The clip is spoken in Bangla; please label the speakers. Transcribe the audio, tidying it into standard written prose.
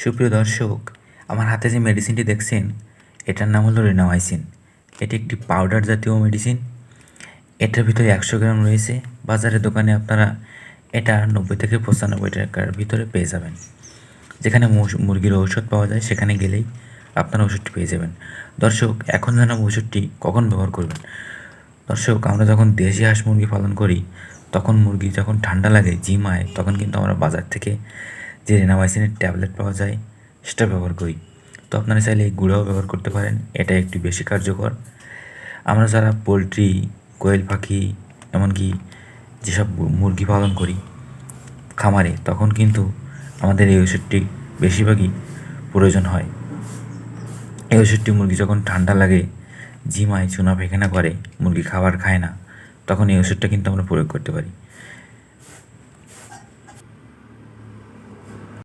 Speaker 1: সুপ্রিয় দর্শক, আমার হাতে যে মেডিসিনটি দেখছেন এটার নাম হলো রিনামাইসিন। এটি একটি পাউডার জাতীয় মেডিসিন। এটার ভিতরে 100 গ্রাম রয়েছে। বাজারের দোকানে আপনারা এটা 90 থেকে 95 টাকার ভিতরে পেয়ে যাবেন। যেখানে মুরগির ঔষধ পাওয়া যায় সেখানে গেলেই আপনারা ওষুধটি পেয়ে যাবেন। দর্শক, এখন জানাবো ওষুধটি কখন ব্যবহার করবেন। দর্শক, আমরা যখন দেশি হাঁস মুরগি পালন করি তখন মুরগি যখন ঠান্ডা লাগে, ঝিমায়, তখন কিন্তু আমরা বাজার থেকে যে রিনামাইসিনের ট্যাবলেট পাওয়া যায় সেটা ব্যবহার করি। তো আপনারা চাইলে এই গুঁড়াও ব্যবহার করতে পারেন, এটা একটু বেশি কার্যকর। আমরা যারা পোলট্রি, কোয়েল পাখি, এমনকি যেসব মুরগি পালন করি খামারে, তখন কিন্তু আমাদের এই ওষুধটি বেশিরভাগই প্রয়োজন হয়। এই ওষুধটি মুরগি যখন ঠান্ডা লাগে, ঝিমায়, চুনা পায়খানা করে, মুরগি খাবার খায় না, তখন এই ওষুধটা কিন্তু আমরা প্রয়োগ করতে পারি।